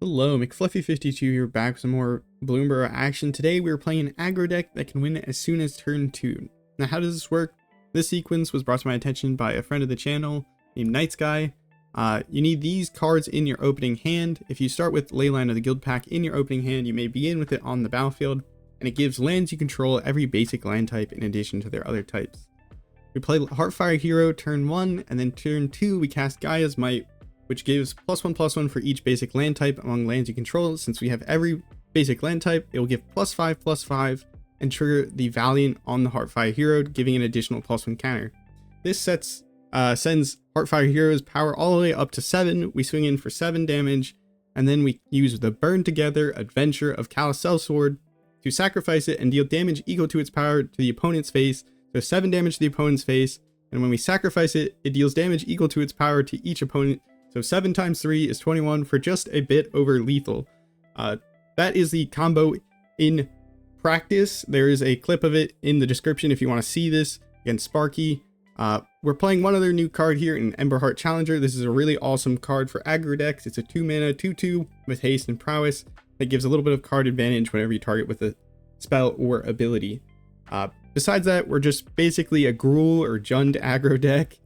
Hello, McFluffy52 here, back with some more WUBRG action. Today we are playing an aggro deck that can win as soon as turn 2. Now how does this work? This sequence was brought to my attention by a friend of the channel named Nyteskye. You need these cards in your opening hand. If you start with Leyline of the Guildpact in your opening hand, you may begin with it on the battlefield, and it gives lands you control every basic land type in addition to their other types. We play Heartfire Hero turn 1, and then turn 2 we cast Gaea's Might, which gives +1/+1 for each basic land type among lands you control. Since we have every basic land type, it will give +5/+5 and trigger the Valiant on the Heartfire Hero, giving an additional +1 counter. This sends Heartfire Hero's power all the way up to 7. We swing in for 7 damage, and then we use the Burn Together Adventure of Callous Sellsword to sacrifice it and deal damage equal to its power to the opponent's face. So 7 damage to the opponent's face, and when we sacrifice it, it deals damage equal to its power to each opponent. So 7 times 3 is 21 for just a bit over lethal. That is the combo in practice. There is a clip of it in the description if you want to see this against Sparky. We're playing one other new card here in Emberheart Challenger. This is a really awesome card for aggro decks. It's a 2-mana 2/2 with haste and prowess that gives a little bit of card advantage whenever you target with a spell or ability. Besides that, we're just basically a Gruul or Jund aggro deck.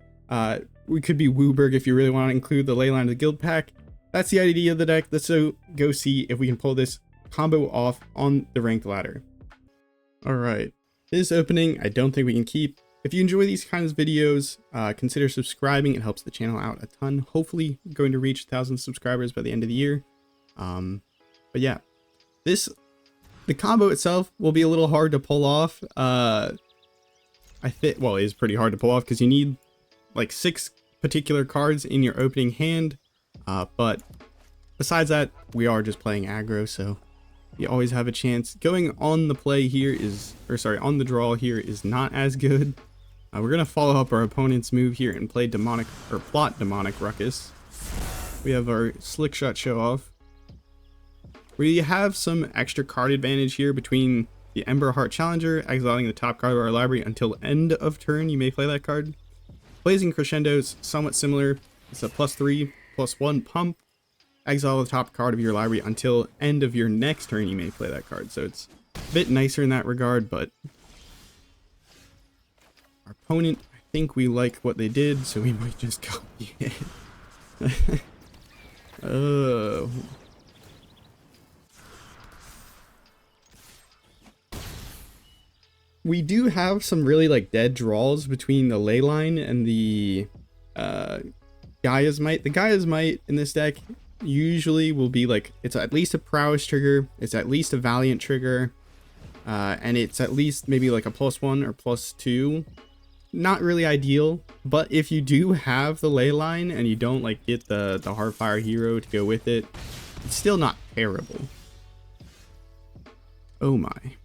We could be WUBRG if you really want to include the Leyline of the Guildpact. That's the idea of the deck. Let's go see if we can pull this combo off on the ranked ladder. Alright, this opening I don't think we can keep. If you enjoy these kinds of videos, consider subscribing. It helps the channel out a ton. Hopefully going to reach 1,000 subscribers by the end of the year. But yeah, the combo itself will be a little hard to pull off. Well, it is pretty hard to pull off because you need like 6 particular cards in your opening hand, but besides that, we are just playing aggro, so you always have a chance. Going on the play here on the draw here is not as good. We're gonna follow up our opponent's move here and play plot Demonic Ruckus. We have our Slick Shot Show Off. We have some extra card advantage here between the Emberheart Challenger, exiling the top card of our library until end of turn. You may play that card. Blazing Crescendo is somewhat similar. It's a +3/+1 pump. Exile the top card of your library until end of your next turn. You may play that card. So it's a bit nicer in that regard, but our opponent, I think we like what they did, so we might just copy it. Oh. We do have some really dead draws between the Leyline and the Gaea's Might. The Gaea's Might in this deck usually will be it's at least a prowess trigger, it's at least a valiant trigger, and it's at least maybe a +1 or +2. Not really ideal, but if you do have the Leyline and you don't get the Heartfire Hero to go with it, it's still not terrible. Oh my.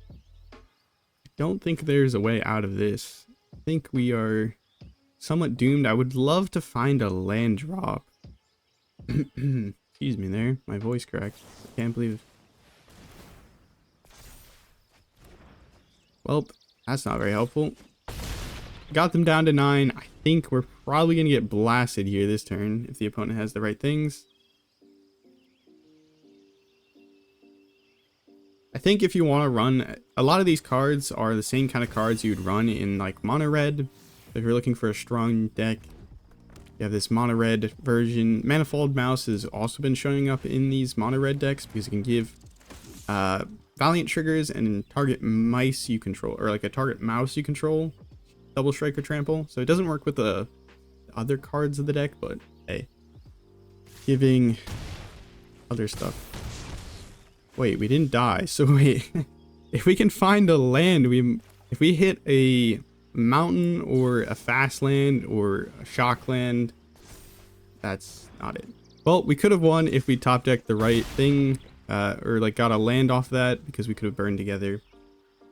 Don't think there's a way out of this. I think we are somewhat doomed. I would love to find a land drop. Excuse me there, my voice cracked. I can't believe. Well, that's not very helpful. Got them down to 9. I think we're probably gonna get blasted here this turn if the opponent has the right things. I think if you want to run, a lot of these cards are the same kind of cards you'd run in mono red. If you're looking for a strong deck, you have this mono red version. Manifold Mouse has also been showing up in these mono red decks because it can give valiant triggers and target mice you control, or a target mouse you control, double strike or trample. So it doesn't work with the other cards of the deck, but hey, giving other stuff. Wait, we didn't die. So wait, if we can find a land, if we hit a mountain or a fast land or a shock land, that's not it. Well, we could have won if we top decked the right thing, or got a land off that, because we could have burned together.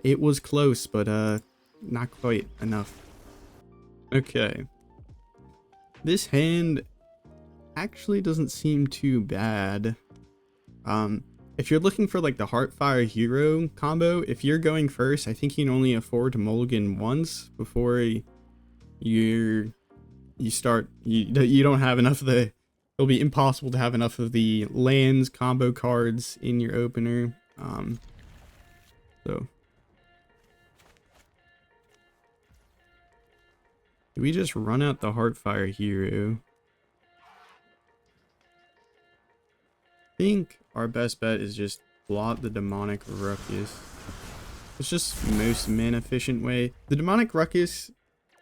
It was close, but not quite enough. Okay. This hand actually doesn't seem too bad. If you're looking for the Heartfire Hero combo, if you're going first, I think you can only afford to mulligan once before you don't have enough of the it'll be impossible to have enough of the lands combo cards in your opener. So do we just run out the Heartfire Hero? I think our best bet is just blot the Demonic Ruckus. It's just most mana efficient way. The Demonic Ruckus,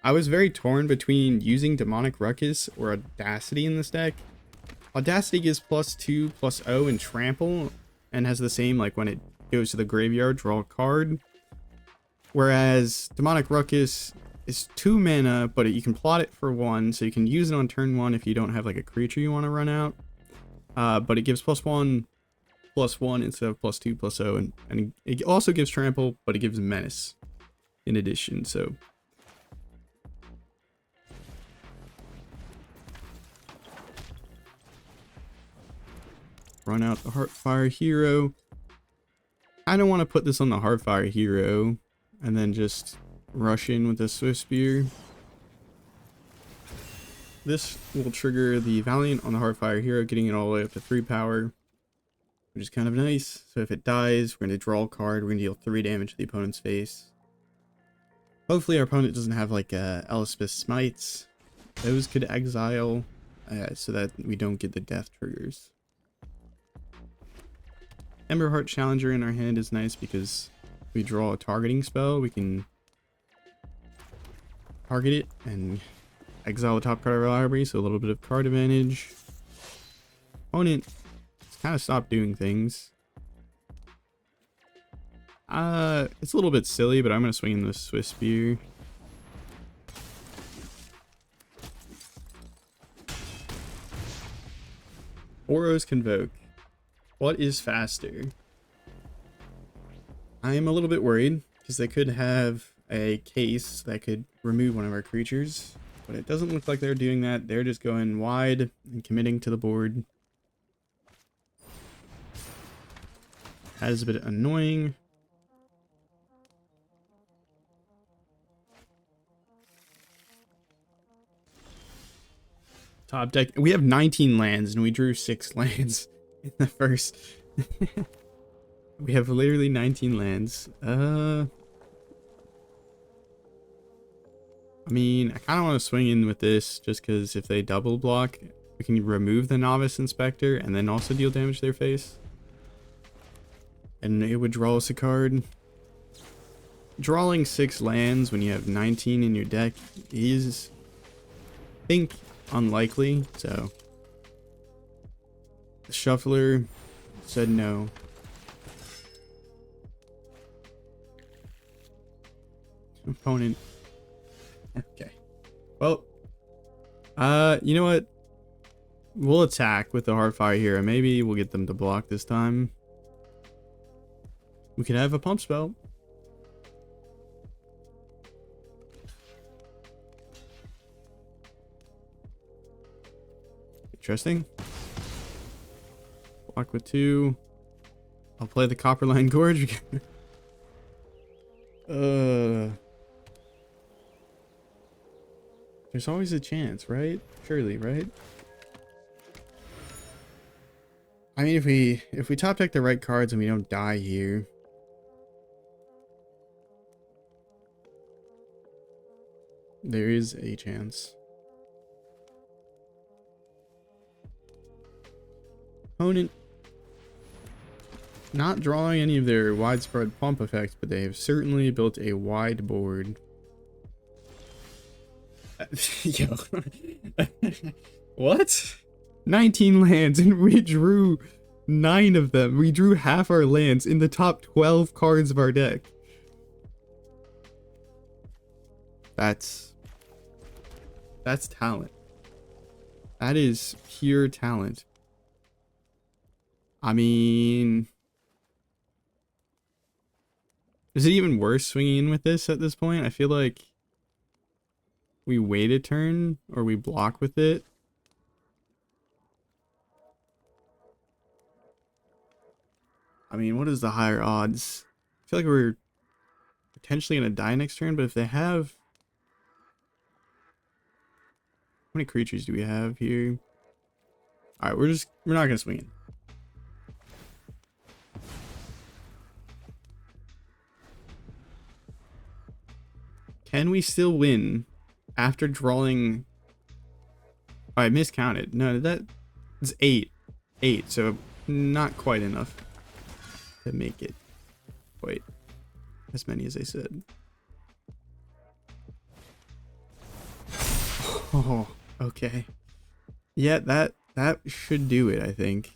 I was very torn between using Demonic Ruckus or Audacity in this deck. Audacity gives +2/+0 and trample and has the same, like when it goes to the graveyard, draw a card. Whereas Demonic Ruckus is 2 mana, but you can plot it for 1, so you can use it on turn 1 if you don't have like a creature you want to run out. But it gives +1/+1 instead of +2/+0, and it also gives trample, but it gives menace in addition. So run out the Heartfire Hero. I don't want to put this on the Heartfire Hero and then just rush in with the Swift Spear. This will trigger the Valiant on the Heartfire Hero, getting it all the way up to 3 power, which is kind of nice. So if it dies, we're going to draw a card. We're going to deal 3 damage to the opponent's face. Hopefully our opponent doesn't have like Elspeth Smites. Those could exile so that we don't get the death triggers. Emberheart Challenger in our hand is nice because we draw a targeting spell. We can target it and exile the top card of our library, so a little bit of card advantage. Opponent kind of stopped doing things. It's a little bit silly, but I'm going to swing in the Swift Spear. Boros Convoke. What is faster? I am a little bit worried because they could have a case that could remove one of our creatures, but it doesn't look like they're doing that. They're just going wide and committing to the board. That is a bit annoying. Top deck. We have 19 lands and we drew 6 lands in the first. We have literally 19 lands. I mean, I kind of want to swing in with this just because if they double block, we can remove the Novice Inspector and then also deal damage to their face. And it would draw us a card. Drawing 6 lands when you have 19 in your deck is, I think, unlikely. So the Shuffler said no. Opponent. Okay. Well, you know what? We'll attack with the Heartfire Hero. Maybe we'll get them to block this time. We could have a pump spell. Interesting. Block with 2. I'll play the Copperline Gorge. There's always a chance, right? Surely, right? I mean, if we top deck the right cards and we don't die here, there is a chance. Opponent not drawing any of their widespread pump effects, but they have certainly built a wide board. Yo. What? 19 lands and we drew 9 of them. We drew half our lands in the top 12 cards of our deck. That's talent. That is pure talent. I mean, is it even worse swinging in with this at this point? I feel like we wait a turn or we block with it. I mean, what is the higher odds? I feel like we're potentially going to die next turn, but if they have... How many creatures do we have here? All right, we're not gonna swing it. Can we still win after drawing? Oh, I miscounted. No, that's 8. 8, so not quite enough to make it quite as many as I said. Oh, okay. Yeah, that should do it, I think.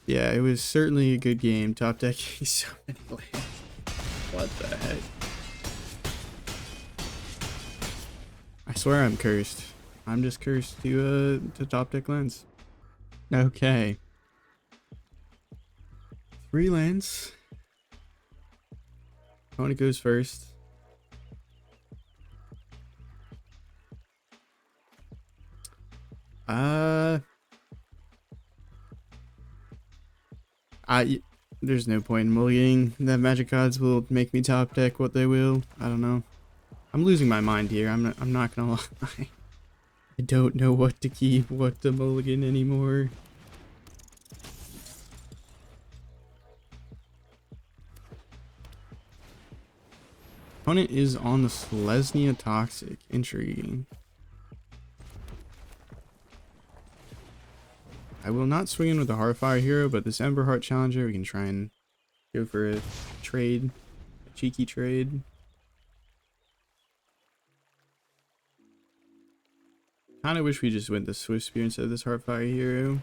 Yeah, it was certainly a good game. Top decking so many lands. What the heck? I swear I'm cursed. I'm just cursed to top deck lands. Okay. 3 lands. Opponent goes first. There's no point in mulliganing. The magic gods will make me top deck what they will. I don't know. I'm losing my mind here. I'm not gonna lie. I don't know what to keep, what to mulligan anymore. Opponent is on the Selesnya Toxic. Intriguing. I will not swing in with the Heartfire Hero, but this Ember Heart Challenger, we can try and go for a trade. A cheeky trade. Kinda wish we just went the Swift Spear instead of this Heartfire Hero.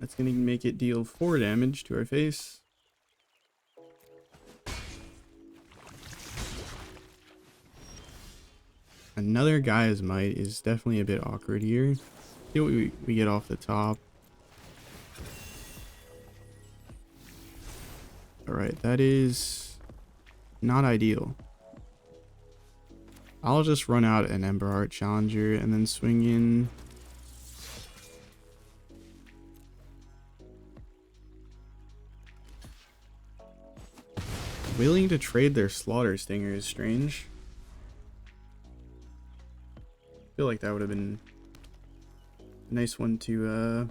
That's gonna make it deal 4 damage to our face. Another Gaia's Might is definitely a bit awkward here. See what we get off the top. Alright, that is not ideal. I'll just run out an Ember Heart Challenger and then swing in. Willing to trade their Slaughter Stinger is strange. I feel like that would have been a nice one to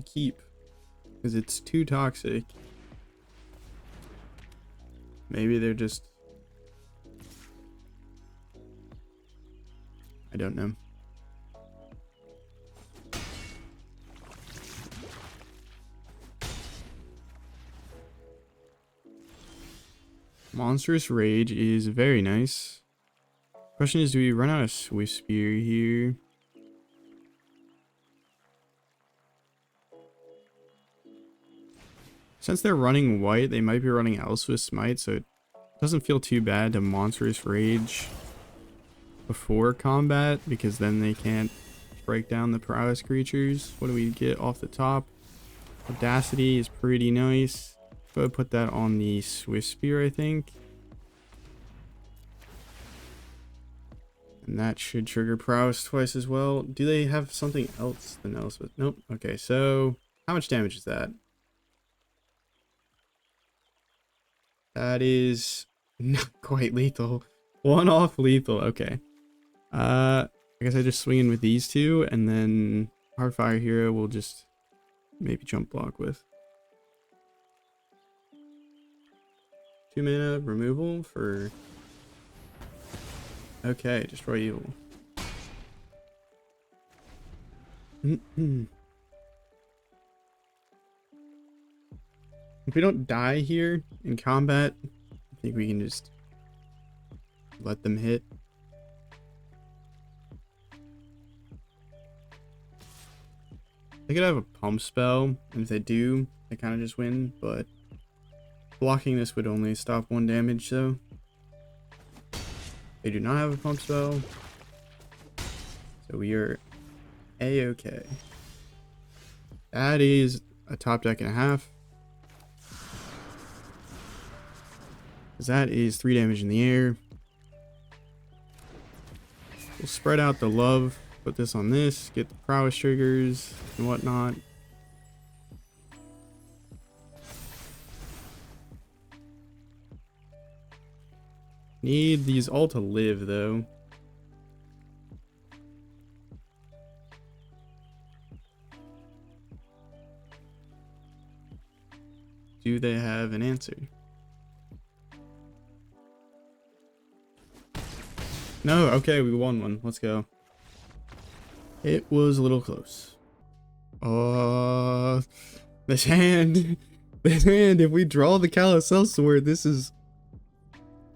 keep, because it's too toxic. Maybe they're just, I don't know. Monstrous Rage is very nice. Question is, do we run out of Swift Spear here? Since they're running white, they might be running Elswith Smite, so it doesn't feel too bad to Monstrous Rage before combat, because then they can't break down the prowess creatures. What do we get off the top? Audacity is pretty nice. Go ahead and put that on the Swift Spear, I think. And that should trigger prowess twice as well. Do they have something else than Elswith? Nope. Okay, so how much damage is that? That is not quite lethal. 1 off lethal. Okay. I guess I just swing in with these two, and then Heartfire Hero will just maybe jump block with. 2 mana removal for... Okay, destroy evil. If we don't die here in combat, I think we can just let them hit. They could have a pump spell, and if they do, they kind of just win, but blocking this would only stop 1 damage, so they do not have a pump spell, so we are a-okay. That is a top deck and a half. That is 3 damage in the air. We'll spread out the love, put this on this, get the prowess triggers and whatnot. Need these all to live, though. Do they have an answer? No, okay, we won one. Let's go. It was a little close. This hand. This hand, if we draw the Carousel Sword, this is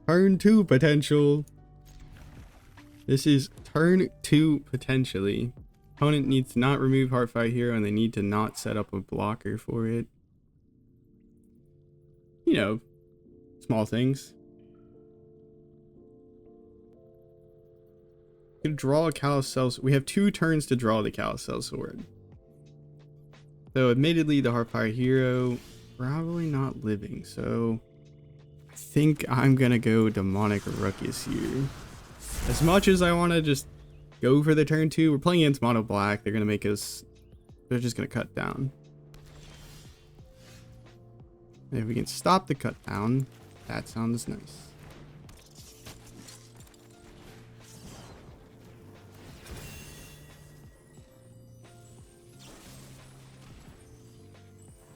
turn 2 potential. This is turn 2 potentially. Opponent needs to not remove Heartfire Hero, and they need to not set up a blocker for it. You know, small things. We can draw a Carousel. We have 2 turns to draw the Carousel Sword. Though admittedly the Heartfire Hero probably not living, so I think I'm gonna go Demonic Ruckus here. As much as I want to just go for the turn 2, we're playing against Mono Black. They're gonna make us, they're just gonna cut down. And if we can stop the cut down, that sounds nice.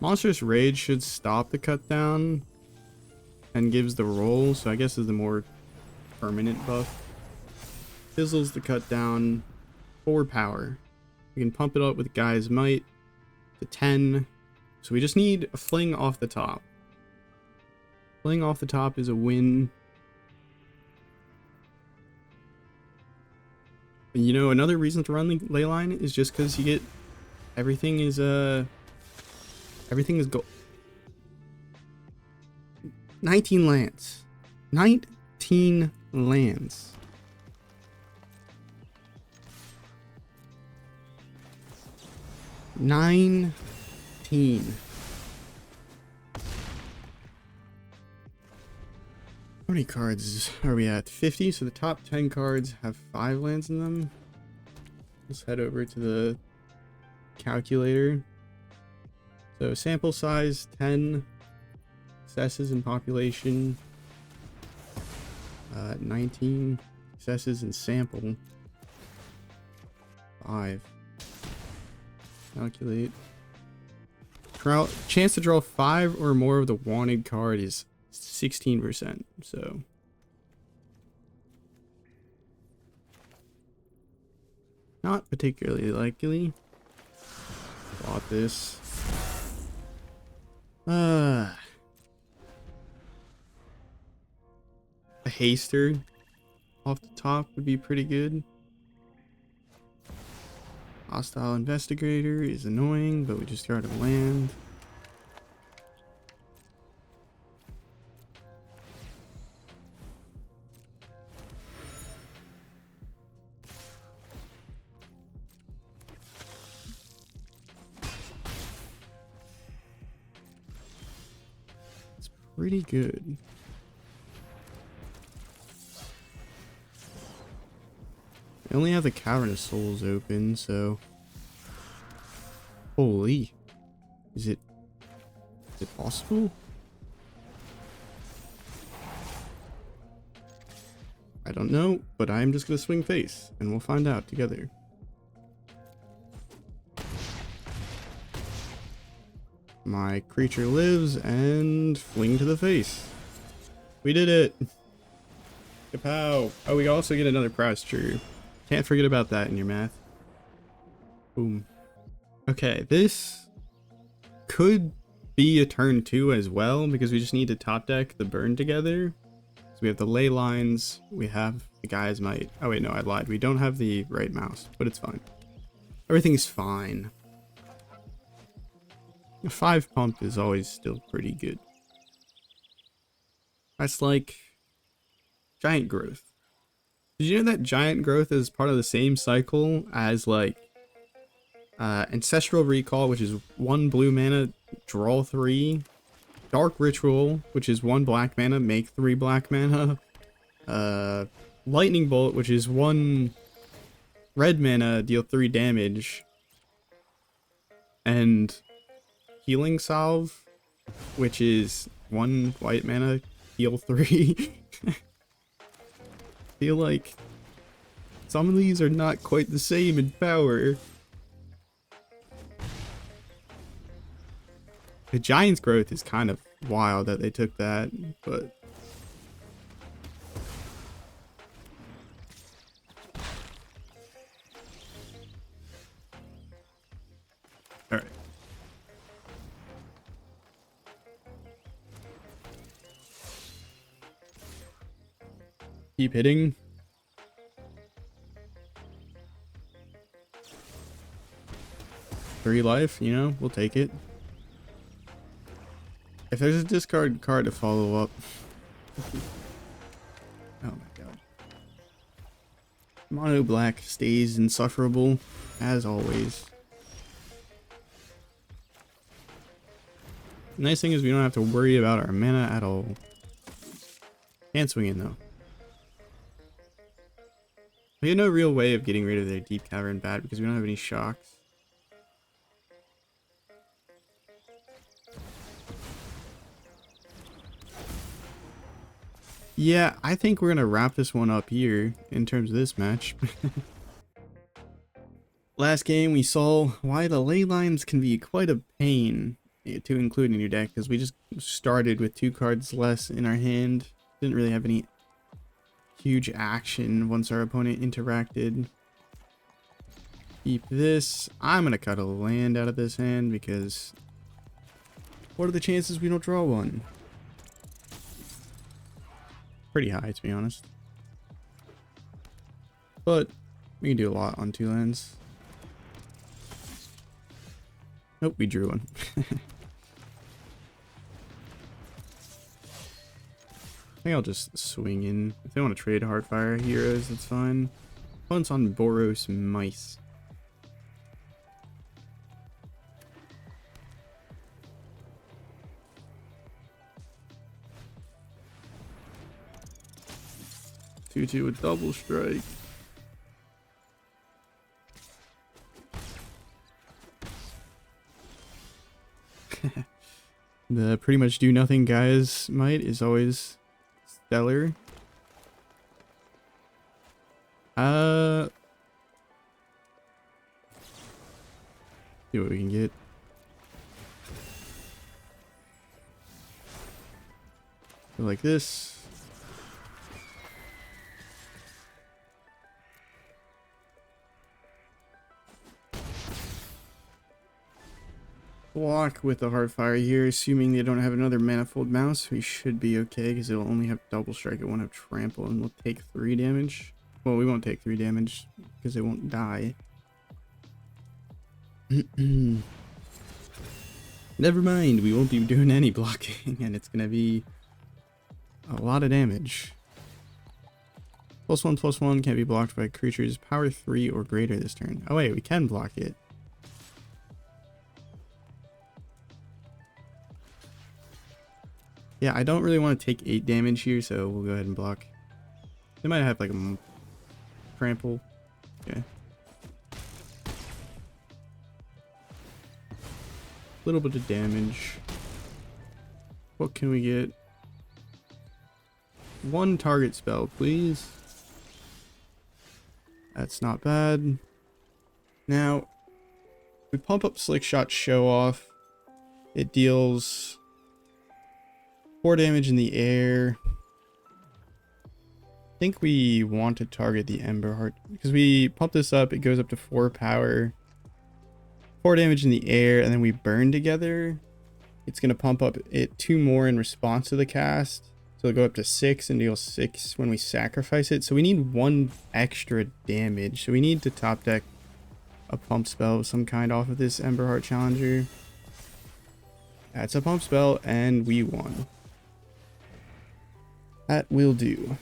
Monstrous Rage should stop the cut down and gives the roll, so I guess is the more permanent buff. Fizzles the cut down, 4 power. We can pump it up with Gaia's Might to 10. So we just need a Fling off the top. Fling off the top is a win. And you know, another reason to run the Leyline is just because you get everything is gold. 19 lands. 19 lands. How many cards are we at? 50. So the top 10 cards have 5 lands in them. Let's head over to the calculator. So sample size 10, successes in population 19, successes in sample 5. Calculate. Chance to draw 5 or more of the wanted card is 16%. So not particularly likely. Bought this. A haster off the top would be pretty good. Hostile Investigator is annoying, but we just got to land. It's pretty good. I only have the Cavern of Souls open, so holy, is it possible? I don't know, but I'm just gonna swing face and we'll find out together. My creature lives and fling to the face. We did it. Kapow. Oh, we also get another prize tree. Can't forget about that in your math. Boom. Okay, this could be a turn 2 as well, because we just need to top deck the burn together. So we have the ley lines, we have the Gaia's Might. Oh wait, no, I lied. We don't have the right mouse, but it's fine. Everything's fine. A 5 pump is always still pretty good. That's like Giant Growth. Did you know that Giant Growth is part of the same cycle as like Ancestral Recall, which is 1 blue mana, draw 3. Dark Ritual, which is 1 black mana, make 3 black mana. Lightning Bolt, which is 1 red mana, deal 3 damage. And Healing Salve, which is 1 white mana, heal 3. feel like some of these are not quite the same in power. The Giant's Growth is kind of wild that they took that, but alright. Keep hitting. Free life, you know, we'll take it. If there's a discard card to follow up. Oh my god. Mono black stays insufferable, as always. The nice thing is we don't have to worry about our mana at all. Can't swing in though. We have no real way of getting rid of their Deep Cavern Bat because we don't have any shocks. Yeah, I think we're gonna wrap this one up here in terms of this match. Last game we saw why the Leylines can be quite a pain to include in your deck, because we just started with 2 cards less in our hand. Didn't really have any huge action once our opponent interacted. Keep this. I'm gonna cut a land out of this hand because what are the chances we don't draw one? Pretty high, to be honest. But we can do a lot on 2 lands. Nope, we drew one. I think I'll just swing in. If they want to trade Heartfire Heroes, that's fine. Once on Boros Mice. Two with double strike. The pretty much do nothing guys might is always stellar. See what we can get. Go like this. Block with the Heartfire here, assuming they don't have another Manifold Mouse. We should be okay because it'll only have double strike, it won't have trample, and we'll take 3 damage. Well, we won't take 3 damage because it won't die. Never mind, we won't be doing any blocking, and it's gonna be a lot of damage. +1/+1 can't be blocked by creatures power 3 or greater this turn. Oh wait, we can block it. Yeah, I don't really want to take 8 damage here, so we'll go ahead and block. They might have like a trample. Okay. A little bit of damage. What can we get? 1 target spell, please. That's not bad. Now, we pump up Slick Shot Show Off. It deals 4 damage in the air. I think we want to target the Ember Heart because we pump this up, it goes up to 4 power. 4 damage in the air, and then we burn together. It's going to pump up it 2 more in response to the cast. So it'll go up to 6 and deal 6 when we sacrifice it. So we need 1 extra damage. So we need to top deck a pump spell of some kind off of this Ember Heart Challenger. That's a pump spell, and we won. That will do.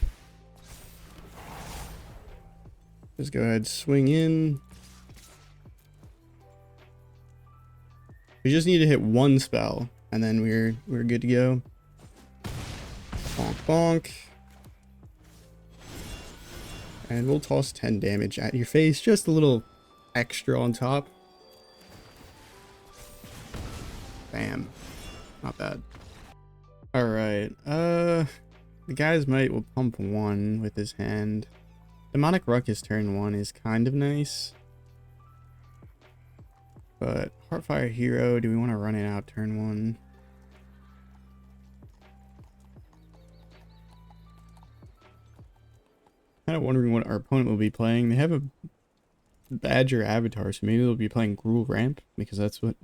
Just go ahead, swing in. We just need to hit 1 spell, and then we're good to go. Bonk bonk. And we'll toss 10 damage at your face, just a little extra on top. Bam. Not bad. Alright, The Guy's Might will pump 1 with his hand. Demonic Ruckus turn 1 is kind of nice. But Heartfire Hero, do we want to run it out turn 1? Kind of wondering what our opponent will be playing. They have a Badger avatar, so maybe they'll be playing Gruul Ramp, because that's what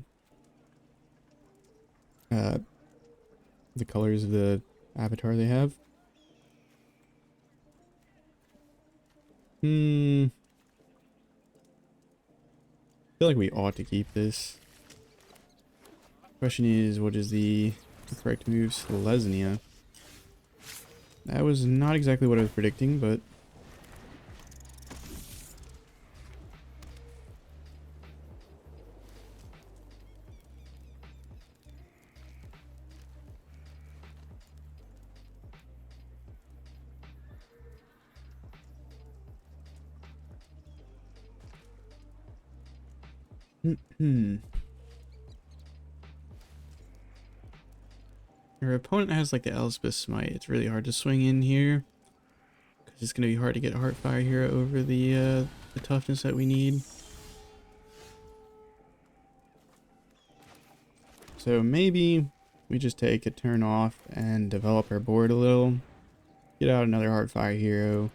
the colors of the avatar they have. I feel like we ought to keep this. Question is, what is the correct move? Selesnya. That was not exactly what I was predicting, but Our opponent has like the Elspeth Smite. It's really hard to swing in here because it's gonna be hard to get Heartfire Hero over the toughness that we need. So maybe we just take a turn off and develop our board a little. Get out another Heartfire Hero.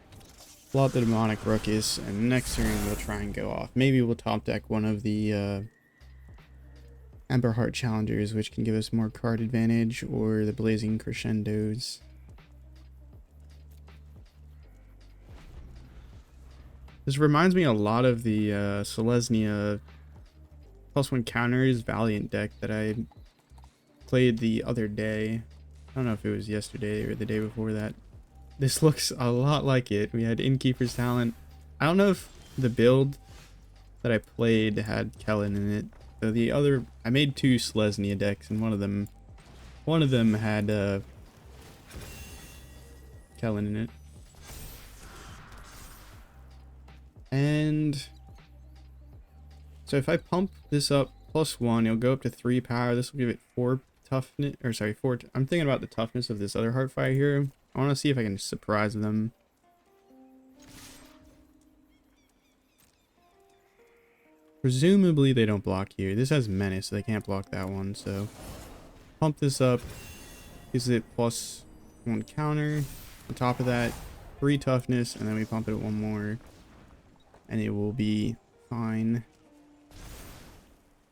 Pull out the Demonic Ruckus, and next turn we'll try and go off. Maybe we'll top deck one of the Ember Heart Challengers, which can give us more card advantage, or the Blazing Crescendos. This reminds me a lot of the Selesnya +1 counters Valiant deck that I played the other day. I don't know if it was yesterday or the day before that. This looks a lot like it. We had Innkeeper's Talent. I don't know if the build that I played had Kellen in it. So the other, I made 2 Selesnya decks, and one of them had Kellen in it. And so if I pump this up +1, it'll go up to 3 power. This will give it 4 toughness, or sorry, 4. I'm thinking about the toughness of this other Heartfire Hero. I want to see if I can surprise them. Presumably they don't block here. This has Menace, so they can't block that one. So pump this up. Gives it +1 counter. On top of that, 3 toughness, and then we pump it 1 more. And it will be fine.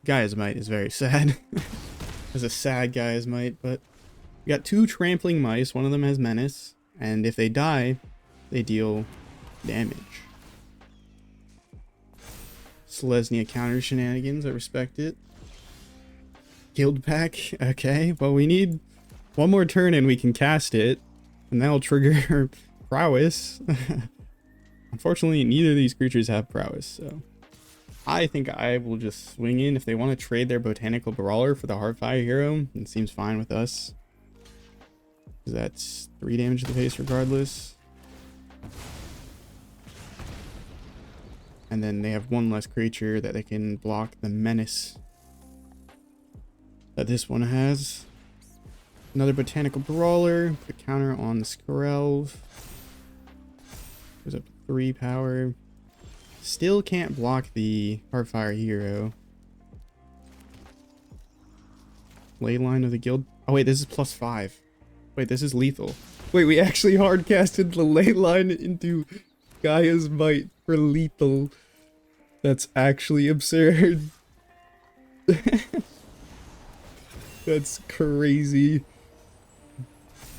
Gaea's Might is very sad. There's a sad Gaea's Might, but we got 2 Trampling Mice. One of them has Menace. And if they die, they deal damage. Selesnya counter shenanigans, I respect it. Guildpact, okay. Well, we need 1 more turn and we can cast it. And that'll trigger prowess. Unfortunately, neither of these creatures have prowess, so I think I will just swing in. If they want to trade their Botanical Brawler for the Heartfire Hero, it seems fine with us. That's 3 damage to the face regardless. And then they have 1 less creature that they can block the Menace that this one has. Another Botanical Brawler. Put counter on the Skrelv. Goes up to 3 power. Still can't block the Heartfire Hero. Leyline of the Guild. Oh wait, this is +5. Wait, this is lethal. Wait, we actually hard casted the Leyline into Gaea's Might for lethal. That's actually absurd. That's crazy.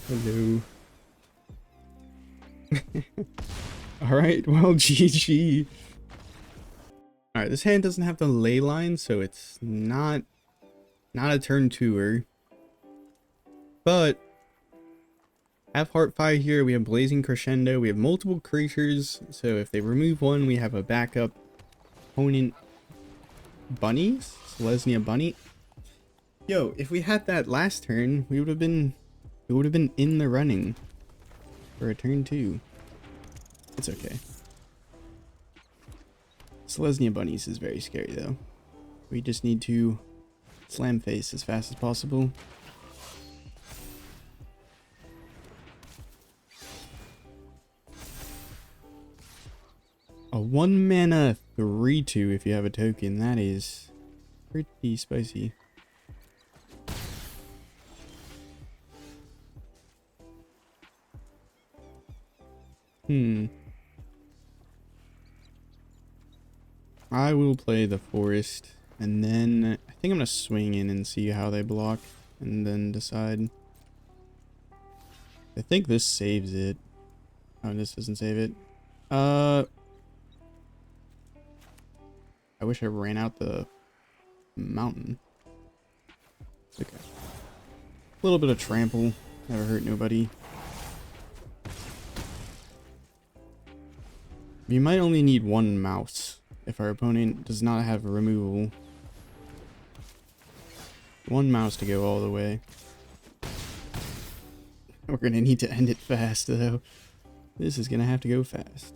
Hello. Alright, well, GG. Alright, this hand doesn't have the Leyline, so it's not a turn 2-er. But have Heartfire here, we have Blazing Crescendo, we have multiple creatures, so if they remove 1, we have a backup opponent bunnies? Selesnya bunny? Yo, if we had that last turn, we would have been in the running for a turn 2. It's okay. Selesnya bunnies is very scary though. We just need to slam face as fast as possible. 1 mana 3/2 if you have a token. That is pretty spicy. I will play the forest, and then I think I'm gonna swing in and see how they block, and then decide. I think this saves it. Oh, this doesn't save it. I wish I ran out the mountain. Okay. A little bit of trample. Never hurt nobody. You might only need 1 mouse if our opponent does not have removal. 1 mouse to go all the way. We're gonna need to end it fast though. This is gonna have to go fast.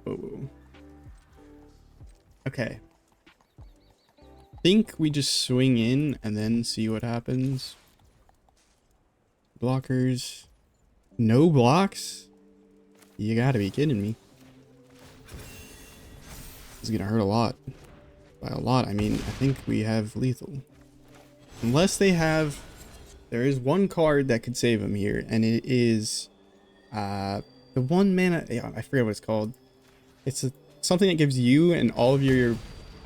Whoa. Okay. Think we just swing in and then see what happens. Blockers. No blocks? You gotta be kidding me. This is gonna hurt a lot. By a lot, I mean, I think we have lethal. Unless they have... There is 1 card that could save them here, and it is... the 1 mana... Yeah, I forget what it's called. It's something that gives you and all of your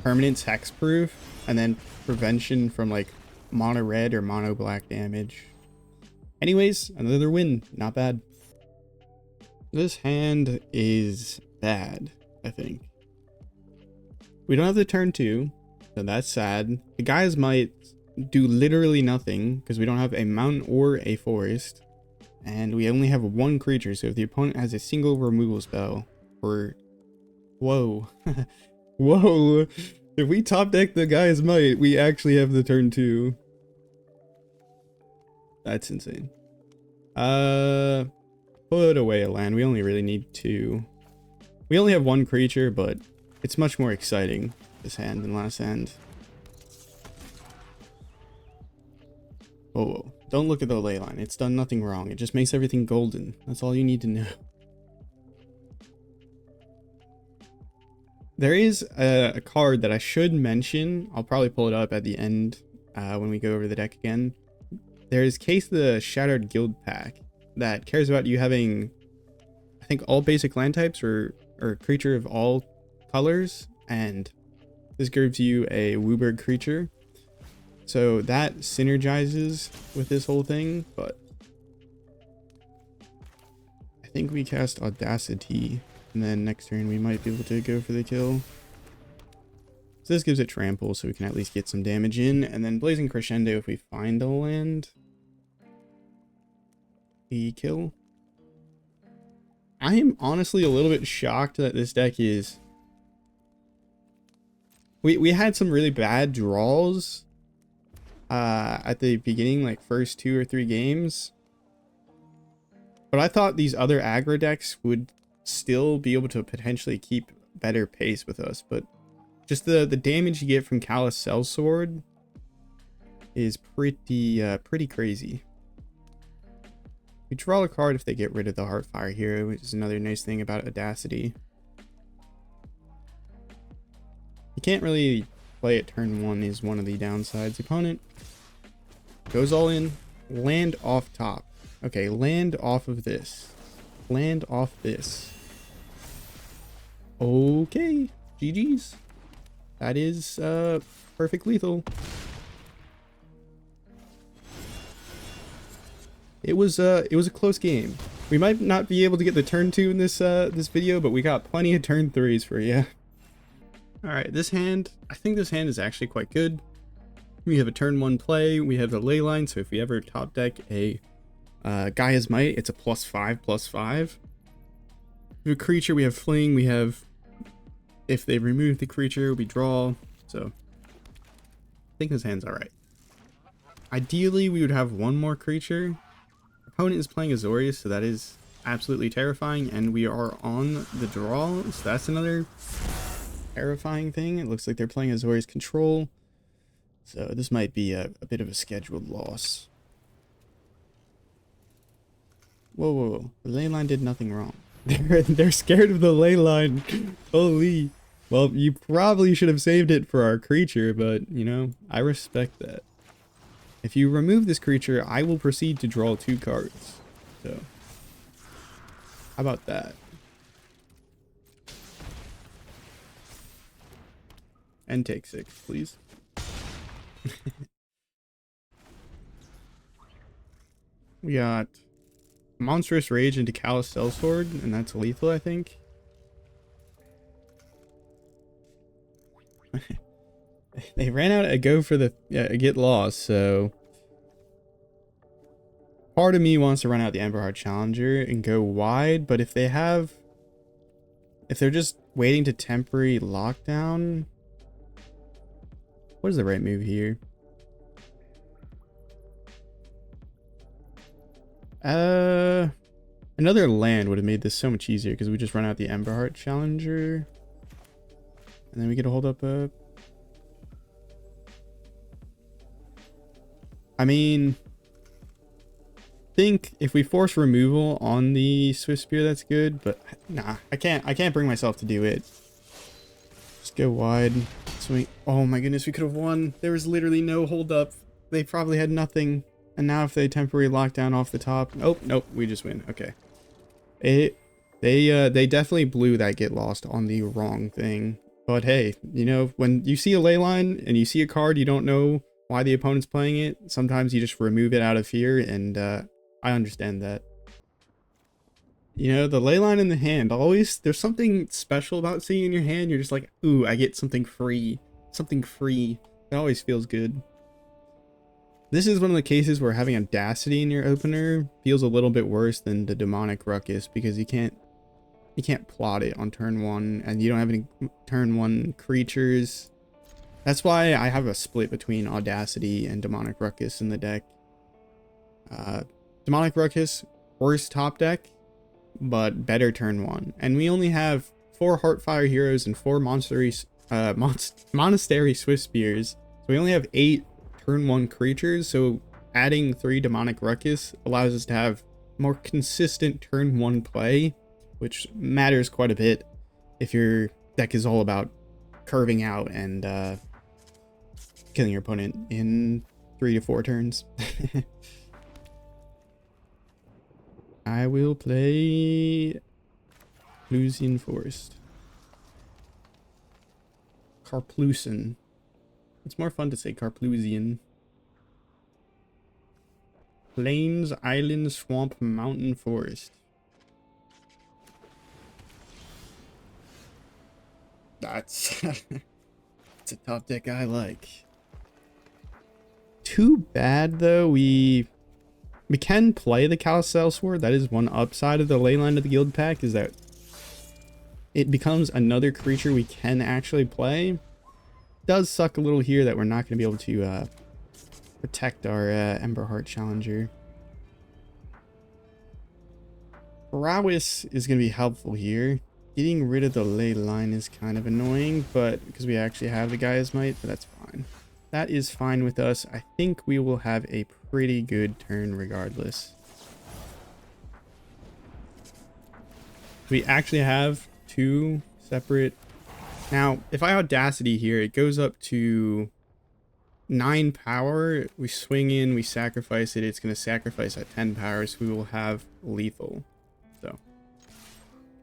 permanents hexproof, and then prevention from like mono red or mono black damage. Anyways, another win. Not bad. This hand is bad, I think. We don't have the turn 2, so that's sad. The guys might do literally nothing because we don't have a mountain or a forest, and we only have 1 creature. So if the opponent has a single removal spell, or whoa, whoa, if we top deck the Gaia's Might, we actually have the turn 2. That's insane. Put away a land. We only really need 2. We only have 1 creature, but it's much more exciting this hand than last hand. Oh, don't look at the Leyline. It's done nothing wrong. It just makes everything golden. That's all you need to know. There is a card that I should mention. I'll probably pull it up at the end when we go over the deck again. There is Case the Shattered Guildpact that cares about you having, I think, all basic land types or creature of all colors, and this gives you a WUBRG creature. So that synergizes with this whole thing, but I think we cast Audacity, and then next turn we might be able to go for the kill. So this gives it trample, so we can at least get some damage in, and then Blazing Crescendo if we find a land. We kill. I am honestly a little bit shocked that this deck is... We had some really bad draws at the beginning, like first 2 or 3 games. But I thought these other aggro decks would still be able to potentially keep better pace with us. But just the damage you get from Callous Sellsword is pretty crazy. We draw a card if they get rid of the Heartfire Hero, which is another nice thing about Audacity. You can't really play it turn 1 is one of the downsides. The opponent goes all in, land off top. Okay, land off of this. Land off this. Okay, GG's. That is perfect lethal. It was a close game. We might not be able to get the turn 2 in this this video, but we got plenty of turn 3s for you. All right, this hand, I think this hand is actually quite good. We have a turn 1 play. We have the Leyline, so if we ever top deck a Gaia's Might, it's a +5/+5. We have a creature, we have Fling, we have, if they remove the creature, we draw. So I think this hand's all right. Ideally, we would have 1 more creature. Opponent is playing Azorius, so that is absolutely terrifying, and we are on the draw, so that's another terrifying thing. It looks like they're playing Azorius Control. So this might be a bit of a scheduled loss. Whoa, whoa, whoa. The Leyline did nothing wrong. They're scared of the Leyline. Holy. Well, you probably should have saved it for our creature, but, you know, I respect that. If you remove this creature, I will proceed to draw 2 cards. So, how about that? And take 6, please. We got Monstrous Rage into Callous Sellsword, and that's lethal, I think. They ran out a go for the get lost, so part of me wants to run out the Emberheart Challenger and go wide, but if they're just waiting to temporary lockdown, what is the right move here? Another land would have made this so much easier because we just run out the Emberheart Challenger, and then we get to hold up a. I mean, think if we force removal on the Swift Spear, that's good, but nah, I can't bring myself to do it. Just go wide. Swing. Oh my goodness, we could have won. There was literally no hold up. They probably had nothing. And now if they temporary lock down off the top, oh nope, we just win. Okay. They definitely blew that get lost on the wrong thing. But hey, you know, when you see a Leyline and you see a card you don't know why the opponent's playing it, sometimes you just remove it out of fear, and I understand that. You know, the Leyline in the hand, always, there's something special about seeing in your hand. You're just like, ooh, I get something free. Something free. It always feels good. This is one of the cases where having Audacity in your opener feels a little bit worse than the Demonic Ruckus, because you can't plot it on turn 1, and you don't have any turn 1 creatures. That's why I have a split between Audacity and Demonic Ruckus in the deck. Demonic Ruckus, worse top deck, but better turn 1. And we only have 4 Heartfire Heroes and 4 Monastery Swift Spears. So we only have 8 turn 1 creatures, so adding 3 Demonic Ruckus allows us to have more consistent turn 1 play, which matters quite a bit if your deck is all about curving out and killing your opponent in 3 to 4 turns. I will play Carplusian Forest. Carplusian. It's more fun to say Carplusian. Plains, Island, Swamp, Mountain, Forest. That's it's a top deck I like. Too bad though, we can play the Callous Sellsword. That is one upside of the Leyline of the Guildpact, is that it becomes another creature we can actually play. Does suck a little here that we're not going to be able to protect our Emberheart Challenger. Prowess is going to be helpful here. Getting rid of the Leyline is kind of annoying, but because we actually have the Gaia's Might, but that's fine. That is fine with us. I think we will have a pretty good turn regardless. We actually have 2 separate. Now, if I Audacity here, it goes up to 9 power. We swing in, we sacrifice it. It's going to sacrifice at 10 power, so we will have lethal. So,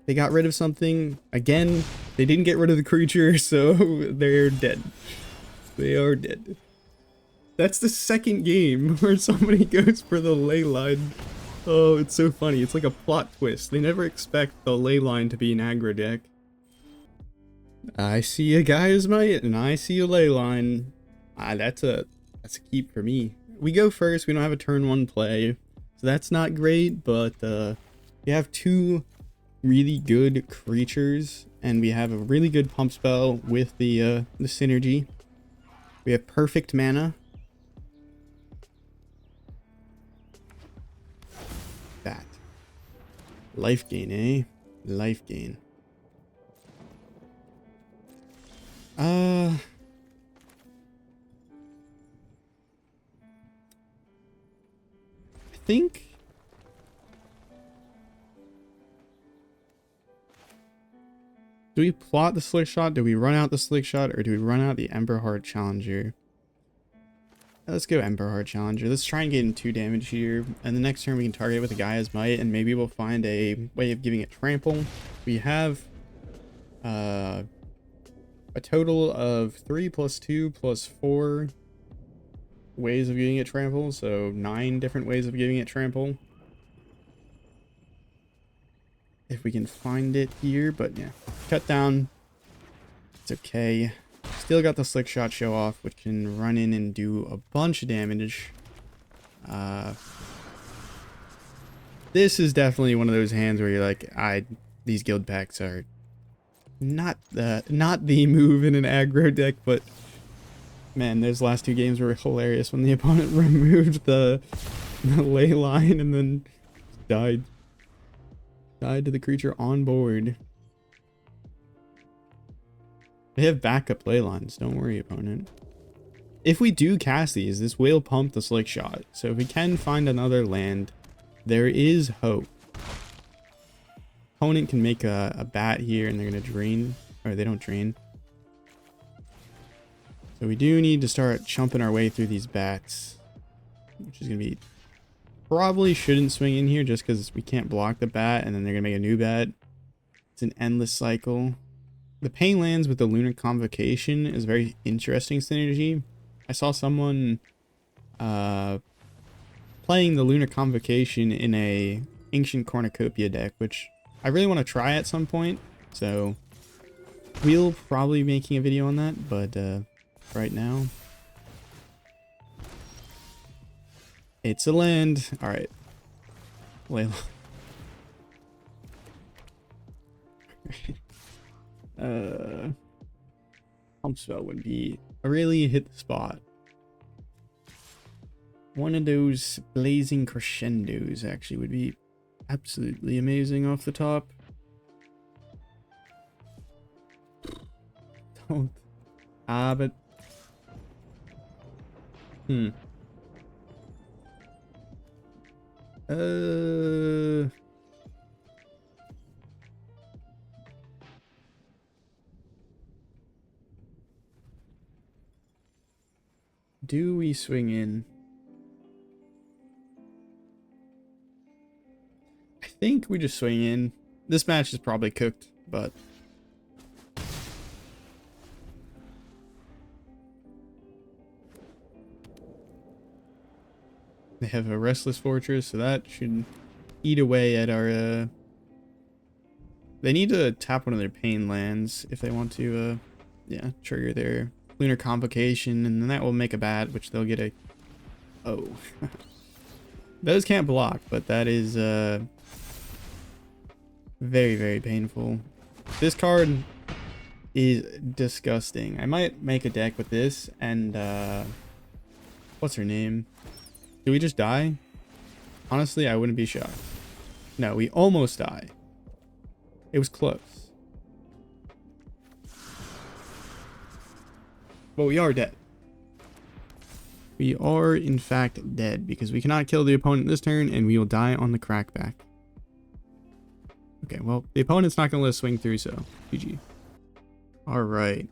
they got rid of something. Again, they didn't get rid of the creature, so they're dead. They are dead. That's the second game where somebody goes for the Leyline. Oh, it's so funny. It's like a plot twist. They never expect the Leyline to be an aggro deck. I see a Gaia's Might and I see a Leyline. That's a keep for me. We go first. We don't have a turn 1 play, so that's not great. But we have 2 really good creatures, and we have a really good pump spell with the synergy. We have perfect mana. That life gain, eh? Life gain. think... Do we plot the slick shot? Do we run out the slick shot? Or do we run out the Ember Heart Challenger? Let's go Ember Heart Challenger. Let's try and get in 2 damage here. And the next turn we can target it with a Gaia's Might. And maybe we'll find a way of giving it trample. We have a total of 3 plus 2 plus 4 ways of giving it trample. So 9 different ways of giving it trample. If we can find it here, but yeah, cut down. It's okay. Still got the slick shot show off, which can run in and do a bunch of damage. This is definitely one of those hands where you're like, these guild packs are not the move in an aggro deck, but man, those last 2 games were hilarious when the opponent removed the Leyline and then died to the creature on board. They have backup Leylines, don't worry, opponent. If we do cast these, this will pump the slick shot. So if we can find another land, there is hope. Opponent can make a bat here and they're gonna drain, or they don't drain. So we do need to start chumping our way through these bats, which is gonna be... Probably shouldn't swing in here just because we can't block the bat and then they're gonna make a new bat. It's an endless cycle. The pain lands with the Lunar Convocation is a very interesting synergy. I saw someone playing the Lunar Convocation in a Ancient Cornucopia deck, which I really want to try at some point. So we'll probably be making a video on that, but right now it's a land. All right, Layla. Pump spell would be really hit the spot. One of those blazing crescendos actually would be absolutely amazing off the top. Don't. But do we swing in? I think we just swing in. This match is probably cooked, but they have a Restless Fortress, so that should eat away at our they need to tap one of their pain lands if they want to yeah, trigger their Lunar Convocation, and then that will make a bat, which they'll get a... Oh. Those can't block, but that is very, very painful. This card is disgusting. I might make a deck with this and what's her name? Do we just die? Honestly, I wouldn't be shocked. No, we almost die. It was close. But we are dead. We are, in fact, dead because we cannot kill the opponent this turn and we will die on the crackback. Okay, well, the opponent's not going to let us swing through, so GG. Alright.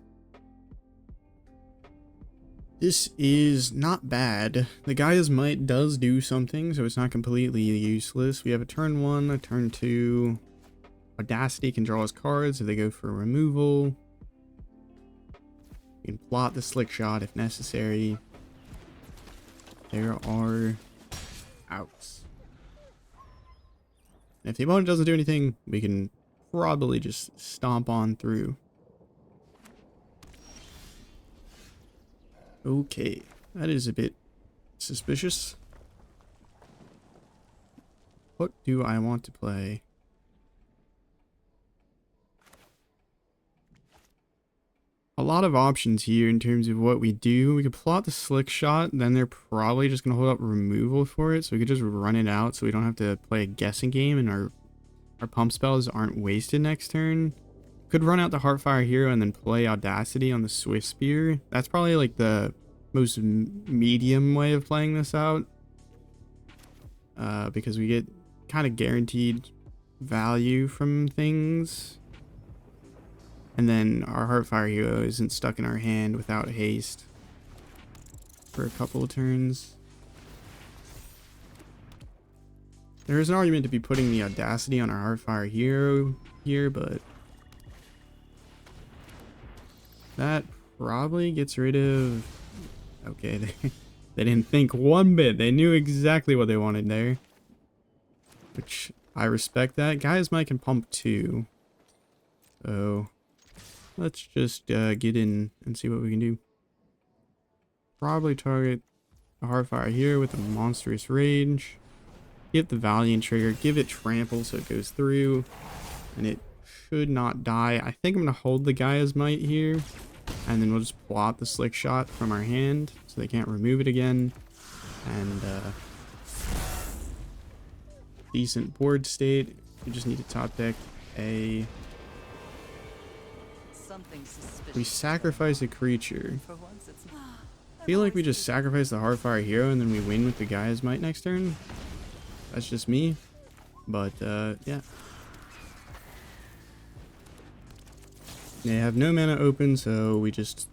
This is not bad. The Gaia's Might does do something, so it's not completely useless. We have a turn 1, a turn 2. Audacity can draw us cards if they go for removal. We can plot the slick shot if necessary. There are outs. And if the opponent doesn't do anything, we can probably just stomp on through. Okay, that is a bit suspicious. What do I want to play? A lot of options here in terms of what we do. We could plot the slick shot, then they're probably just going to hold up removal for it, so we could just run it out so we don't have to play a guessing game and our pump spells aren't wasted next turn. Could run out the Heartfire Hero and then play Audacity on the Swift Spear. That's probably like the most medium way of playing this out. because we get kind of guaranteed value from things. And then our Heartfire Hero isn't stuck in our hand without haste for a couple of turns. There is an argument to be putting the Audacity on our Heartfire Hero here, but that probably gets rid of... Okay, they didn't think one bit. They knew exactly what they wanted there, which I respect that. Gaia's Might can pump 2. So let's just get in and see what we can do. Probably target the Heartfire here with a monstrous rage. Give the Valiant trigger, give it trample so it goes through, and it should not die. I think I'm gonna hold the Gaia's Might here, and then we'll just plot the Slick Shot from our hand so they can't remove it again. And decent board state. We just need to top deck a... We sacrifice a creature. I feel like we just sacrifice the Heartfire Hero and then we win with the Gaia's Might next turn. That's just me. But, yeah. They have no mana open, so we just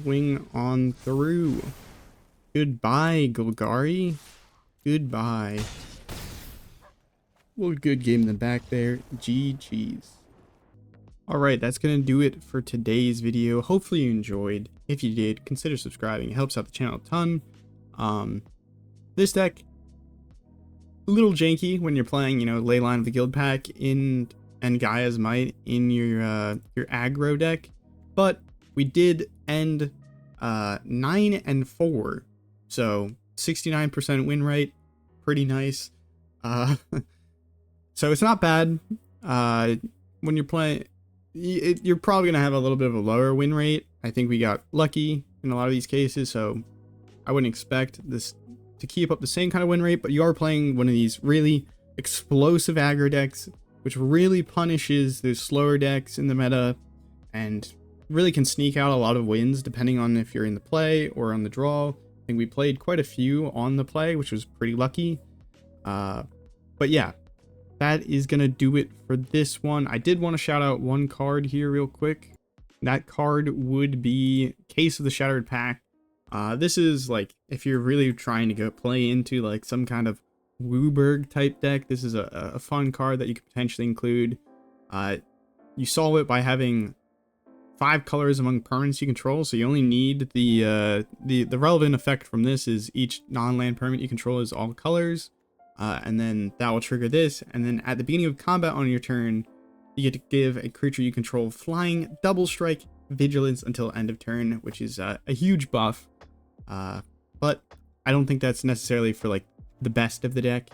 swing on through. Goodbye, Golgari. Goodbye. Well, good game in the back there. GG's. Alright, that's going to do it for today's video. Hopefully you enjoyed. If you did, consider subscribing. It helps out the channel a ton. This deck, a little janky when you're playing, you know, Leyline of the Guildpact and Gaia's Might in your aggro deck. But we did end 9-4. So 69% win rate. Pretty nice. So it's not bad. When you're playing... You're probably going to have a little bit of a lower win rate. I think we got lucky in a lot of these cases, so I wouldn't expect this to keep up the same kind of win rate, but you are playing one of these really explosive aggro decks, which really punishes those slower decks in the meta, and really can sneak out a lot of wins depending on if you're in the play or on the draw. I think we played quite a few on the play, which was pretty lucky. But yeah. That is going to do it for this one. I did want to shout out one card here real quick. That card would be Case of the Shattered Pack. This is like, if you're really trying to go play into like some kind of WUBRG type deck, this is a fun card that you could potentially include. You solve it by having 5 colors among permanents you control, so you only need the relevant effect from this is each non-land permanent you control is all colors. And then that will trigger this, and then at the beginning of combat on your turn, you get to give a creature you control flying, double strike, vigilance until end of turn, which is a huge buff. But I don't think that's necessarily for like the best of the deck.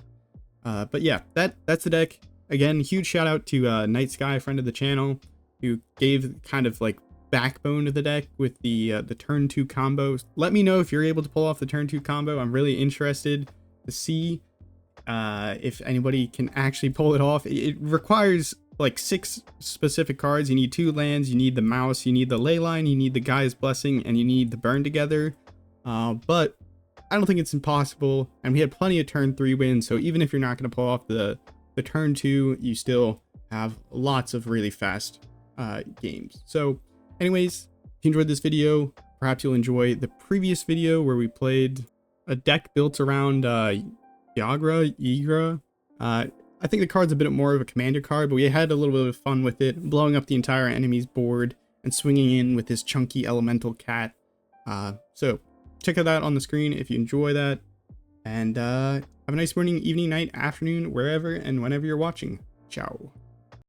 But yeah, that's the deck. Again, huge shout out to Nyteskye, friend of the channel, who gave kind of like backbone of the deck with the turn 2 combo. Let me know if you're able to pull off the turn 2 combo. I'm really interested to see if anybody can actually pull it off. It requires like 6 specific cards. You need 2 lands, you need the mouse, you need the Leyline, you need the Gaia's Blessing, and you need the Burn together. But I don't think it's impossible, and we had plenty of turn 3 wins, so even if you're not going to pull off the turn 2, you still have lots of really fast games. So anyways, if you enjoyed this video, perhaps you'll enjoy the previous video where we played a deck built around Aggro. I think the card's a bit more of a commander card, but we had a little bit of fun with it, blowing up the entire enemy's board and swinging in with this chunky elemental cat. So check that out on the screen if you enjoy that, and have a nice morning, evening, night, afternoon, wherever and whenever you're watching. Ciao.